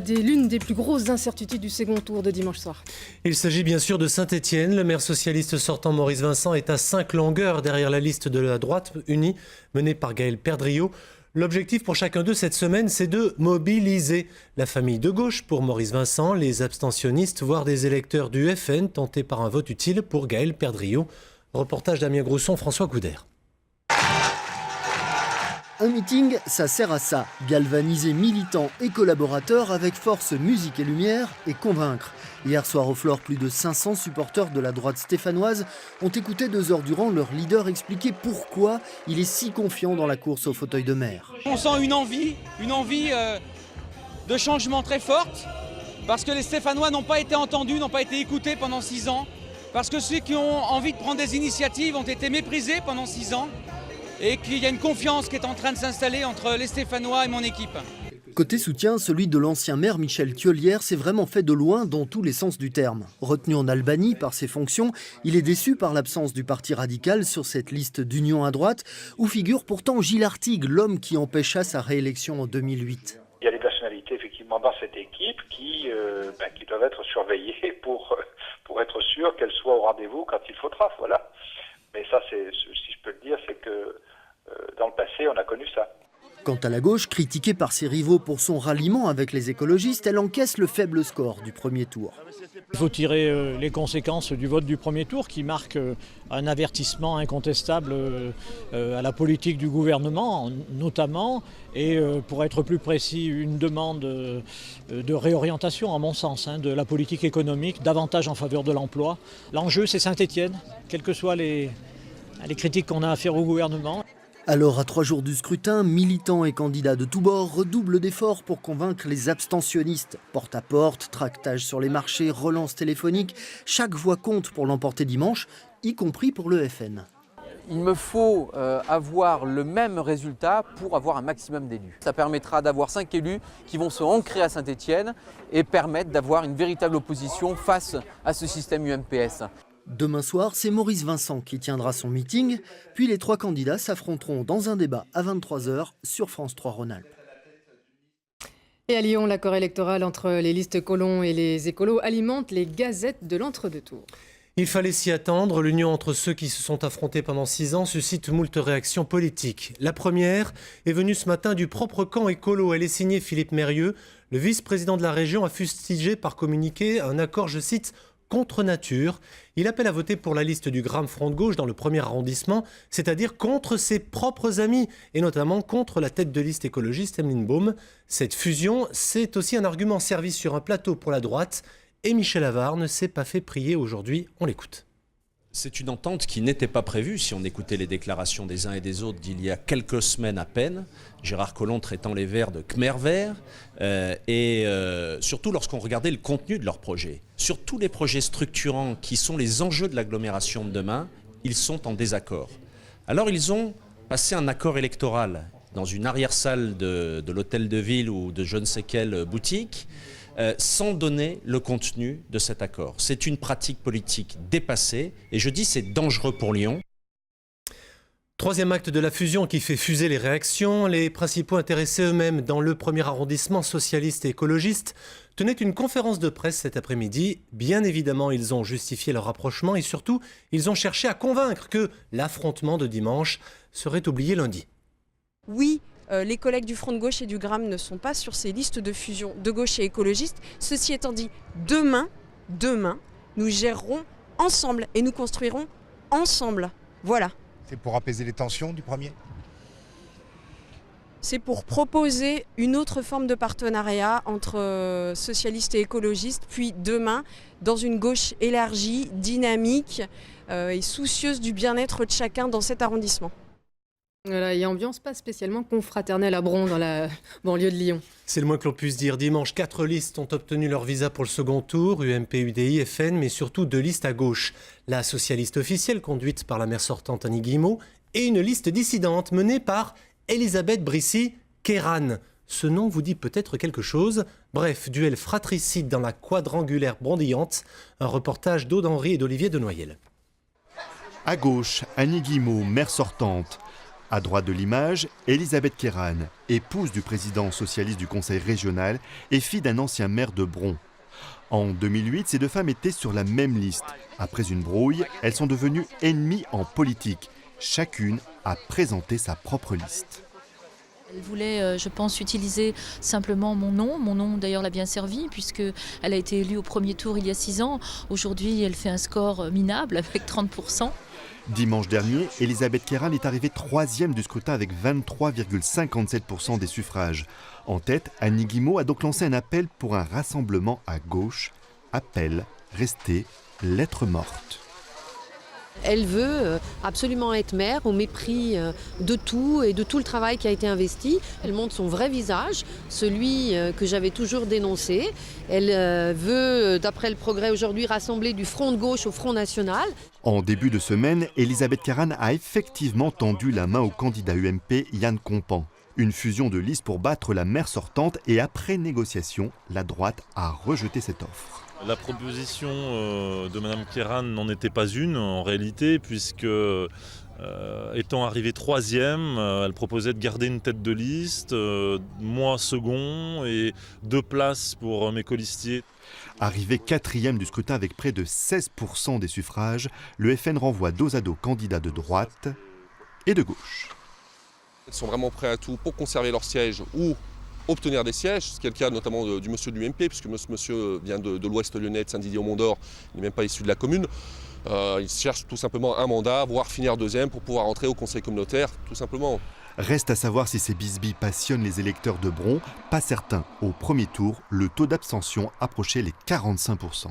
l'une des plus grosses incertitudes du second tour de dimanche soir. Il s'agit bien sûr de Saint-Étienne. Le maire socialiste sortant Maurice Vincent est à 5 longueurs derrière la liste de la droite unie menée par Gaël Perdriau. L'objectif pour chacun d'eux cette semaine, c'est de mobiliser la famille de gauche pour Maurice Vincent, les abstentionnistes, voire des électeurs du FN tentés par un vote utile pour Gaël Perdriau. Reportage d'Amien Grousson, François Coudert. Un meeting, ça sert à ça, galvaniser militants et collaborateurs avec force, musique et lumière et convaincre. Hier soir au Flore, plus de 500 supporters de la droite stéphanoise ont écouté 2 heures durant leur leader expliquer pourquoi il est si confiant dans la course au fauteuil de maire. On sent une envie de changement très forte, parce que les Stéphanois n'ont pas été entendus, n'ont pas été écoutés pendant 6 ans, parce que ceux qui ont envie de prendre des initiatives ont été méprisés pendant 6 ans, et qu'il y a une confiance qui est en train de s'installer entre les Stéphanois et mon équipe. Côté soutien, celui de l'ancien maire Michel Thiollière s'est vraiment fait de loin dans tous les sens du terme. Retenu en Albanie par ses fonctions, il est déçu par l'absence du Parti radical sur cette liste d'union à droite, où figure pourtant Gilles Artigue, l'homme qui empêcha sa réélection en 2008. Il y a des personnalités effectivement dans cette équipe qui doivent être surveillées pour être sûr qu'elles soient au rendez-vous quand il faudra. Voilà. Mais ça, si je peux le dire, c'est que dans le passé, on a connu ça. Quant à la gauche, critiquée par ses rivaux pour son ralliement avec les écologistes, elle encaisse le faible score du premier tour. Il faut tirer les conséquences du vote du premier tour qui marque un avertissement incontestable à la politique du gouvernement notamment, et pour être plus précis, une demande de réorientation à mon sens de la politique économique, davantage en faveur de l'emploi. L'enjeu c'est Saint-Étienne, quelles que soient les critiques qu'on a à faire au gouvernement. Alors, à 3 jours du scrutin, militants et candidats de tous bords redoublent d'efforts pour convaincre les abstentionnistes. Porte à porte, tractage sur les marchés, relance téléphonique, chaque voix compte pour l'emporter dimanche, y compris pour le FN. Il me faut avoir le même résultat pour avoir un maximum d'élus. Ça permettra d'avoir 5 élus qui vont se ancrer à Saint-Étienne et permettre d'avoir une véritable opposition face à ce système UMPS. Demain soir, c'est Maurice Vincent qui tiendra son meeting, puis les 3 candidats s'affronteront dans un débat à 23 h sur France 3 Rhône-Alpes. Et à Lyon, l'accord électoral entre les listes colons et les écolos alimente les gazettes de l'entre-deux-tours. Il fallait s'y attendre. L'union entre ceux qui se sont affrontés pendant 6 ans suscite moult réactions politiques. La première est venue ce matin du propre camp écolo. Elle est signée Philippe Mérieux. Le vice-président de la région a fustigé par communiqué un accord, je cite, contre nature. Il appelle à voter pour la liste du Gramme Front de Gauche dans le 1er arrondissement, c'est-à-dire contre ses propres amis, et notamment contre la tête de liste écologiste Emeline Baume. Cette fusion, c'est aussi un argument servi sur un plateau pour la droite, et Michel Avare ne s'est pas fait prier aujourd'hui. On l'écoute. C'est une entente qui n'était pas prévue, si on écoutait les déclarations des uns et des autres d'il y a quelques semaines à peine. Gérard Collomb traitant les Verts de Khmer verts, et surtout lorsqu'on regardait le contenu de leurs projets. Sur tous les projets structurants qui sont les enjeux de l'agglomération de demain, ils sont en désaccord. Alors ils ont passé un accord électoral dans une arrière-salle de l'hôtel de ville ou de je ne sais quelle boutique, sans donner le contenu de cet accord. C'est une pratique politique dépassée, et je dis c'est dangereux pour Lyon. Troisième acte de la fusion qui fait fuser les réactions. Les principaux intéressés eux-mêmes dans le 1er arrondissement socialiste et écologiste tenaient une conférence de presse cet après-midi. Bien évidemment, ils ont justifié leur rapprochement et surtout, ils ont cherché à convaincre que l'affrontement de dimanche serait oublié lundi. Oui, les collègues du Front de Gauche et du Gramme ne sont pas sur ces listes de fusion de gauche et écologiste. Ceci étant dit, demain, nous gérerons ensemble et nous construirons ensemble. Voilà. C'est pour apaiser les tensions du premier ? C'est pour proposer une autre forme de partenariat entre socialistes et écologistes, puis demain, dans une gauche élargie, dynamique et soucieuse du bien-être de chacun dans cet arrondissement. Voilà, et ambiance pas spécialement confraternelle à Bron, dans la banlieue de Lyon. C'est le moins que l'on puisse dire. Dimanche, 4 listes ont obtenu leur visa pour le second tour, UMP, UDI, FN, mais surtout 2 listes à gauche. La socialiste officielle, conduite par la maire sortante Annie Guillemot, et une liste dissidente menée par Elisabeth Brissy-Kéran. Ce nom vous dit peut-être quelque chose. Bref, duel fratricide dans la quadrangulaire brondillante. Un reportage d'Aude Henry et d'Olivier Denoyel. À gauche, Annie Guillemot, maire sortante. À droite de l'image, Elisabeth Kéran, épouse du président socialiste du conseil régional et fille d'un ancien maire de Bron. En 2008, ces deux femmes étaient sur la même liste. Après une brouille, elles sont devenues ennemies en politique. Chacune a présenté sa propre liste. Elle voulait, je pense, utiliser simplement mon nom. Mon nom, d'ailleurs, l'a bien servi, puisqu'elle a été élue au premier tour il y a 6 ans. Aujourd'hui, elle fait un score minable avec 30%. Dimanche dernier, Elisabeth Kéran est arrivée 3e du scrutin avec 23,57% des suffrages. En tête, Annie Guimau a donc lancé un appel pour un rassemblement à gauche. Appel, rester lettre morte. Elle veut absolument être maire au mépris de tout et de tout le travail qui a été investi. Elle montre son vrai visage, celui que j'avais toujours dénoncé. Elle veut, d'après le Progrès aujourd'hui, rassembler du front de gauche au Front national. En début de semaine, Elisabeth Kéran a effectivement tendu la main au candidat UMP Yann Compan. Une fusion de listes pour battre la maire sortante et après négociation, la droite a rejeté cette offre. La proposition de Mme Kéran n'en était pas une en réalité, puisque étant arrivée 3e, elle proposait de garder une tête de liste, moi second et 2 places pour mes colistiers. Arrivé 4e du scrutin avec près de 16% des suffrages, le FN renvoie dos à dos candidats de droite et de gauche. Ils sont vraiment prêts à tout pour conserver leur siège ou obtenir des sièges, ce qui est le cas notamment du monsieur de l'UMP, puisque ce monsieur vient de l'ouest lyonnais, de Saint-Didier-au-Mont-d'Or, il n'est même pas issu de la commune. Il cherche tout simplement un mandat, voire finir 2e pour pouvoir entrer au conseil communautaire, tout simplement. Reste à savoir si ces bisbilles passionnent les électeurs de Bron. Pas certain. Au premier tour, le taux d'abstention approchait les 45%.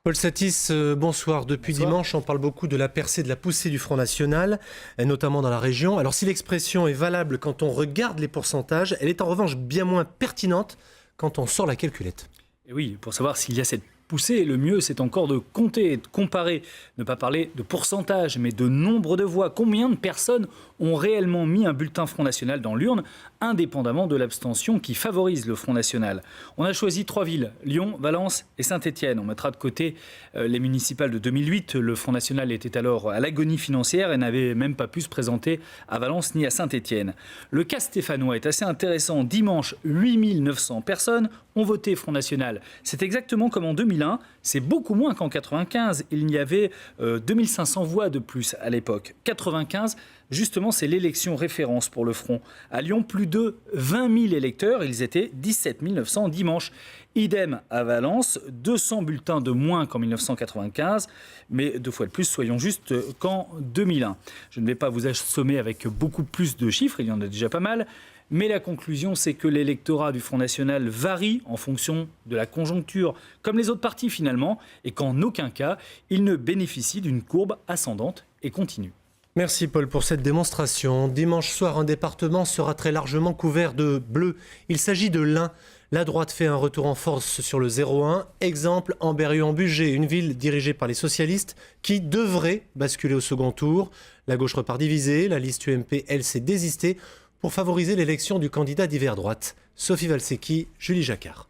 Paul Satis, bonsoir. Depuis dimanche, on parle beaucoup de la percée, de la poussée du Front National, et notamment dans la région. Alors si l'expression est valable quand on regarde les pourcentages, elle est en revanche bien moins pertinente quand on sort la calculette. Et oui, pour savoir s'il y a cette poussée, le mieux c'est encore de compter, de comparer, ne pas parler de pourcentage, mais de nombre de voix. Combien de personnes ont réellement mis un bulletin Front National dans l'urne, indépendamment de l'abstention qui favorise le Front National. On a choisi 3 villes, Lyon, Valence et Saint-Étienne. On mettra de côté les municipales de 2008. Le Front National était alors à l'agonie financière et n'avait même pas pu se présenter à Valence ni à Saint-Étienne. Le cas stéphanois est assez intéressant. Dimanche, 8900 personnes ont voté Front National. C'est exactement comme en 2001. C'est beaucoup moins qu'en 95. Il y avait 2500 voix de plus à l'époque. 95, justement, c'est l'élection référence pour le Front. À Lyon, plus de 20 000 électeurs. Ils étaient 17 900 dimanche. Idem à Valence, 200 bulletins de moins qu'en 1995, mais 2 fois de plus, soyons justes, qu'en 2001. Je ne vais pas vous assommer avec beaucoup plus de chiffres, il y en a déjà pas mal, mais la conclusion, c'est que l'électorat du Front National varie en fonction de la conjoncture, comme les autres partis finalement, et qu'en aucun cas, il ne bénéficie d'une courbe ascendante et continue. Merci Paul pour cette démonstration. Dimanche soir, un département sera très largement couvert de bleu. Il s'agit de l'Ain. La droite fait un retour en force sur le 0-1. Exemple, Ambérieu-en-Bugey, une ville dirigée par les socialistes qui devrait basculer au second tour. La gauche repart divisée. La liste UMP, elle, s'est désistée pour favoriser l'élection du candidat d'hiver droite. Sophie Valsecchi, Julie Jacquard.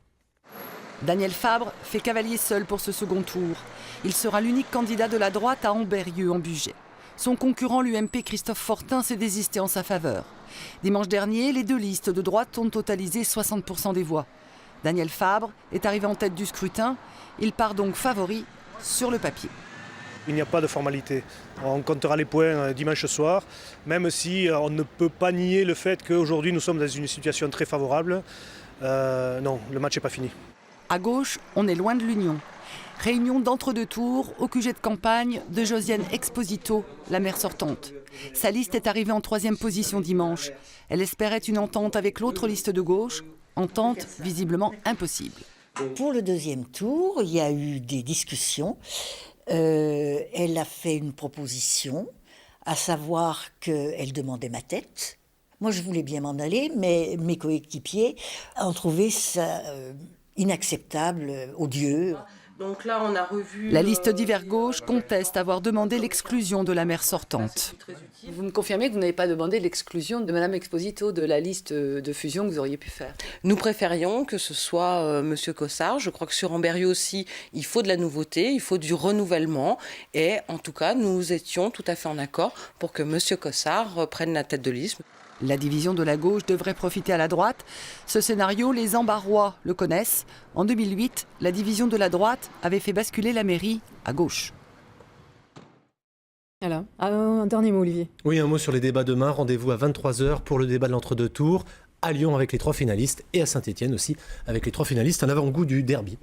Daniel Fabre fait cavalier seul pour ce second tour. Il sera l'unique candidat de la droite à Ambérieu-en-Bugey. Son concurrent, l'UMP Christophe Fortin, s'est désisté en sa faveur. Dimanche dernier, les 2 listes de droite ont totalisé 60% des voix. Daniel Fabre est arrivé en tête du scrutin. Il part donc favori sur le papier. Il n'y a pas de formalité. On comptera les points dimanche soir, même si on ne peut pas nier le fait qu'aujourd'hui nous sommes dans une situation très favorable. Non, le match n'est pas fini. À gauche, on est loin de l'union. Réunion d'entre-deux tours au QG de campagne de Josiane Exposito, la maire sortante. Sa liste est arrivée en 3e position dimanche. Elle espérait une entente avec l'autre liste de gauche, entente visiblement impossible. Pour le 2e tour, il y a eu des discussions. Elle a fait une proposition, à savoir qu'elle demandait ma tête. Moi, je voulais bien m'en aller, mais mes coéquipiers ont trouvé ça inacceptable, odieux. Donc là, on a revu... La liste d'hiver gauche conteste avoir demandé l'exclusion de la maire sortante. Vous me confirmez que vous n'avez pas demandé l'exclusion de Mme Exposito de la liste de fusion que vous auriez pu faire? Nous préférions que ce soit M. Cossard. Je crois que sur Amberieu aussi, il faut de la nouveauté, il faut du renouvellement. Et en tout cas, nous étions tout à fait en accord pour que M. Cossard prenne la tête de liste. La division de la gauche devrait profiter à la droite. Ce scénario, les Ambarois le connaissent. En 2008, la division de la droite avait fait basculer la mairie à gauche. Voilà. Un dernier mot, Olivier. Oui, un mot sur les débats demain. Rendez-vous à 23h pour le débat de l'entre-deux tours, à Lyon avec les 3 finalistes et à Saint-Étienne aussi avec les 3 finalistes, un avant-goût du derby.